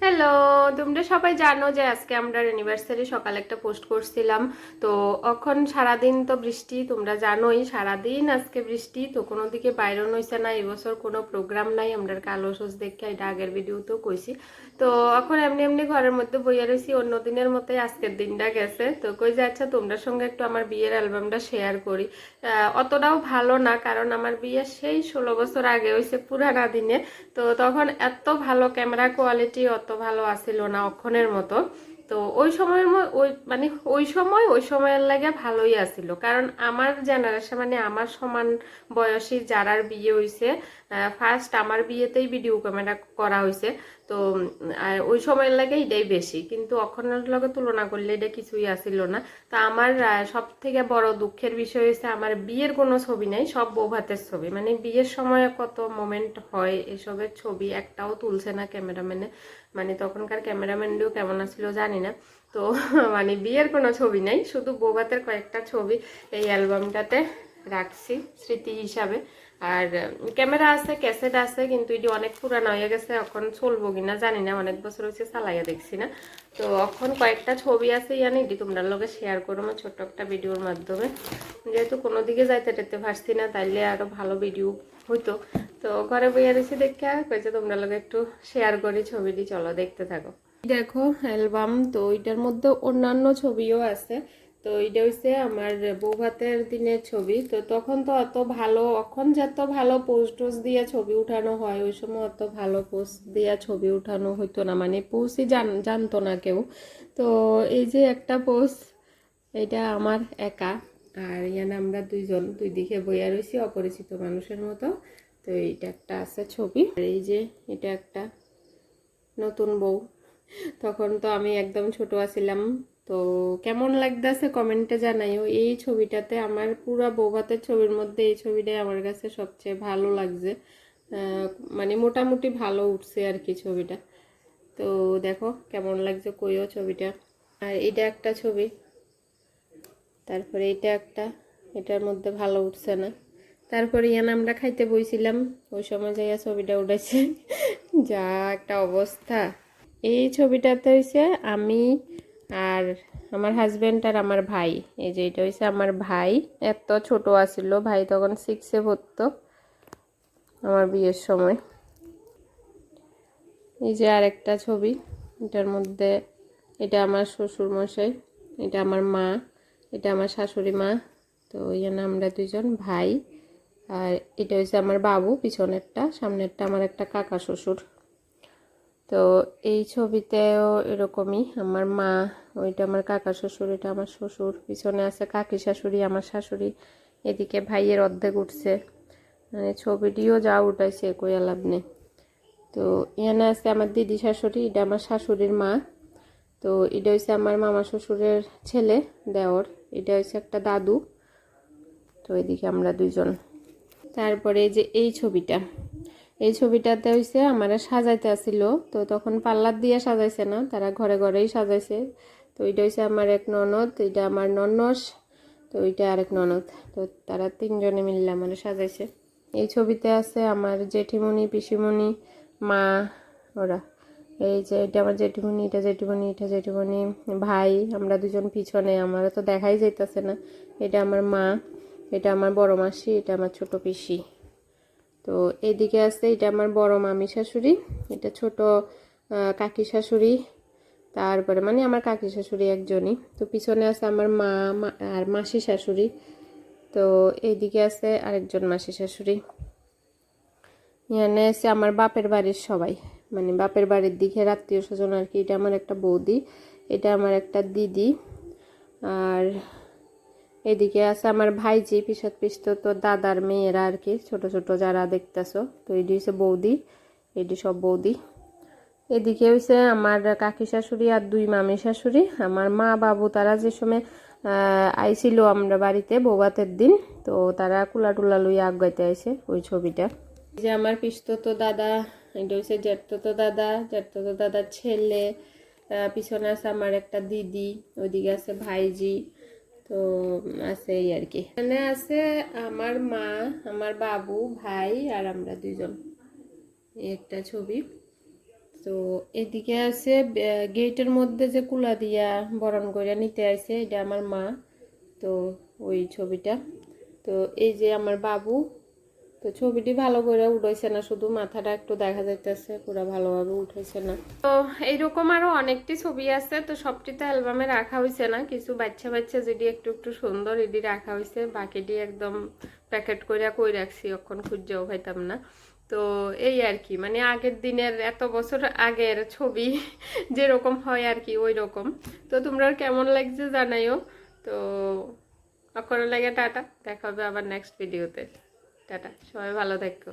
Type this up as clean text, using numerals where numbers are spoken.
Hello, তোমরা সবাই জানো যে আজকে আমরা অ্যানিভার্সারি সকালে একটা পোস্ট করছিলাম। তো এখন সারাদিন তো বৃষ্টি, তোমরা জানোই সারাদিন আজকে বৃষ্টি। তো কোনো দিকে বাইরন হইছে না, এবছর কোনো প্রোগ্রাম নাই। আমরা কালো সোজ দেখে এটা আগের ভিডিওতেও কইছি। তো এখন এমনি এমনি ঘরের মধ্যে বইয়া রয়েছি, অন্য দিনের মতোই আজকের দিনটা গেছে। তো কই যে আচ্ছা তোমরা সঙ্গে একটু আমার বিয়ের অ্যালবামটা শেয়ার করি। অতটাও ভালো না, কারণ আমার বিয়ে সেই 16 বছর আগে হয়েছে, পুরানা দিনে। তো তখন এত ভালো ক্যামেরা কোয়ালিটি অত ভালো আসিল না অক্ষণের মতো। তো ওই সময়ের মানে ওই সময়ের লাগে ভালোই আসিল, কারণ আমার জেনারেশন মানে আমার সমান বয়সী যারার বিয়ে হয়েছে, ফার্স্ট আমার বিয়েতেই ভিডিও ক্যামেরা করা হয়েছে। তো ওই সময়ের লাগে এটাই বেশি, কিন্তু অক্ষণের লগে তুলনা করলে এটা কিছুই আসিল না। তা আমার সব থেকে বড় দুঃখের বিষয় হয়েছে আমার বিয়ের কোনো ছবি নেই, সব বৌভাতের ছবি। মানে বিয়ের সময় কত মোমেন্ট হয় এসবের ছবি একটাও তুলছে না ক্যামেরাম্যানে। মানে তখনকার ক্যামেরাম্যানটিও কেমন আসলো জানি না। তো মানে বিয়ের কোনো ছবি নেই, শুধু বৌভাতের কয়েকটা ছবি এই অ্যালবামটাতে রাখছি স্মৃতি হিসাবে। আর ক্যামেরা আছে, ক্যাসেট আছে, কিন্তু এটি অনেক পুরানো হয়ে গেছে, এখন চলবো কিনা জানি না, অনেক বছর হয়েছে চালাইয়া দেখছি না। তো এখন কয়েকটা ছবি আছে ইয়ানি এটি তোমরা লগে শেয়ার করবো ছোট্ট একটা ভিডিওর মাধ্যমে। যেহেতু কোনো দিকে যাইতে টেতে পারছি না, তাইলে আরো ভালো ভিডিও হইতো। তো ঘরে বইয়া রয়েছি দেখে কইছে তোমরা লগে একটু শেয়ার করি ছবিটি, চলো দেখতে থাকো। দেখো অ্যালবাম, তো এটার মধ্যে অন্যান্য ছবিও আছে। তো এটা হচ্ছে আমার বৌভাতের দিনের ছবি। তো তখন তো অত ভালো, এখন যত ভালো পোস্ট টোজ দিয়ে ছবি উঠানো হয়, ওই সময় অত ভালো পোস্ট দিয়ে ছবি উঠানো হইতো না, মানে পোস্টই জানতো না কেউ। তো এই যে একটা পোস্ট, এটা আমার একা, আর ইয়ানে আমরা দুইজন দুই দিকে বইয়া রয়েছি অপরিচিত মানুষের মতো। তো এইটা একটা আছে ছবি, আর এই যে এটা একটা নতুন বউ। তখন তো আমি একদম ছোট আছিলাম। তো কেমন লাগতেছে কমেন্টে জানাইও। এই ছবিটাতে আমার পুরা বৌভাতের ছবির মধ্যে এই ছবিটাই আমার কাছে সবচেয়ে ভালো লাগছে। মানে মোটামুটি ভালো উঠছে আর কি ছবিটা। তো দেখো কেমন লাগছে কইও ছবিটা। আর এটা একটা ছবি, তারপরে এটা একটা, এটার মধ্যে ভালো উঠছে না। তারপরে ইয়ান আমরা খাইতে বইছিলাম, ওই সময় যাইয়া ছবিটা উঠেছে। যা একটা অবস্থা। এই ছবিটাতে হয়েছে আমি আর আমার হাজবেন্ড আর আমার ভাই। এই যে এটা হয়েছে আমার ভাই, এত ছোট আছিল, ভাই তখন 6-এ পড়তো আমার বিয়ের সময়। এই যে আরেকটা ছবি, এটার মধ্যে এটা আমার শ্বশুর মশাই, এটা আমার মা, এটা আমার শাশুড়ি মা। তো এখানে আমরা দুইজন ভাই। আর এটা হচ্ছে আমার বাবু, পিছনেরটা, সামনেরটা আমার একটা কাকা শ্বশুর। তো এই ছবিতেও এরকমই, আমার মা, ওইটা আমার কাকা শ্বশুর, এটা আমার শ্বশুর, পিছনে আছে কাকি শাশুড়ি, আমার শাশুড়ি, এদিকে ভাইয়ের অর্ধেক উঠছে। মানে ছবিটিও যা উঠাইছে কইয়া লাভ নেই। তো এখানে আছে আমার দিদি শাশুড়ি, এটা আমার শাশুড়ির মা। তো এটা হচ্ছে আমার মামা শ্বশুরের ছেলে, দেওর। এটা হচ্ছে একটা দাদু। তো এদিকে আমরা দুইজন। তারপরে যে এই ছবিটা, এই ছবিটাতে হইছে আমারা সাজাইতে আসিল। তো তখন পার্লার দিয়ে সাজাইছে না, তারা ঘরে ঘরেই সাজাইছে। তো এটা হইছে আমার এক ননদ, এটা আমার ননস, তো ওইটা আরেক ননদ। তো তারা তিনজনে মিললে আমার সাজাইছে। এই ছবিতে আছে আমার জেঠিমণি, পিসিমণি, মা, ওরা। এই যে এটা আমার জেঠিমণি, এটা জেঠিমণি, এটা জেঠিমণি, ভাই, আমরা দুজন পিছনে, আমারও তো দেখাই যাইতেছে না। এটা আমার মা, এটা আমার বড় মাসি, এটা আমার ছোট পিসি। তো এইদিকে আছে এটা আমার বড় মামি শাশুড়ি, এটা ছোট কাকি শাশুড়ি, তারপরে মানে আমার কাকি শাশুড়ি একজনই। তো পিছনে আছে আমার মা আর মাসি শাশুড়ি। তো এইদিকে আছে আরেকজন মাসি শাশুড়ি। এখানে আছে আমার বাপের বাড়ির সবাই, মানে বাপের বাড়ির দিকে আত্মীয় স্বজন আর কি। এটা আমার একটা বৌদি, এটা আমার একটা দিদি। আর এদিকে আছে আমার ভাইজি, পিসত পিসতো তো দাদার মেয়েরা আর কি, ছোট ছোট যারা দেখতেছো। তো এটি হচ্ছে বৌদি, এটি সব বৌদি। এদিকে হচ্ছে আমার কাকি শাশুড়ি আর দুই মামি শাশুড়ি। আমার মা বাবু তারা যে সময় আইছিল আমরা বাড়িতে বৌভাতের দিন, তো তারা কুলা টুলা লইয়া আগাইতে আইছে ওই ছবিটা। এই যে আমার পিসতো দাদা, এটা হচ্ছে জেঠতো দাদা, জেঠতো দাদার ছেলে। পিছনে আছে আমার একটা দিদি, ওইদিকে আছে ভাইজি। তো আছে এই আর কি। এখানে আছে আমার মা, আমার বাবু, ভাই আর আমরা দুইজন। এই একটা ছবি। তো এদিকে আছে গেটের মধ্যে যে কুলা দিয়া বরণ করে নিতে আসে, এটা আমার মা। তো ওই ছবিটা, তো এই যে আমার বাবু। তো ছবিটি ভালো করে উঠাইছে না, শুধু মাথাটা একটু দেখা যাইতেছে, পুরো ভালোভাবে উঠাইছে না। তো এইরকম আরো অনেকটি ছবি আছে, তো সবটি তো অ্যালবামে রাখা হয়েছে না, কিছু বাচ্চা বাচ্চা যেটি একটু একটু সুন্দর এটি রাখা হয়েছে, বাকিটি একদম প্যাকেট করে কই রাখছি, এখন খুঁজেও পাইতাম না। তো এই আর কি, মানে আগের দিনের এত বছর আগের ছবি যেরকম হয় আর কি ওই রকম। তো তোমরা কেমন লাগছে জানাইও। তো এখন লাগে টাটা, দেখা হবে আবার নেক্সট ভিডিওতে। টাটা, সবাই ভালো থাকো।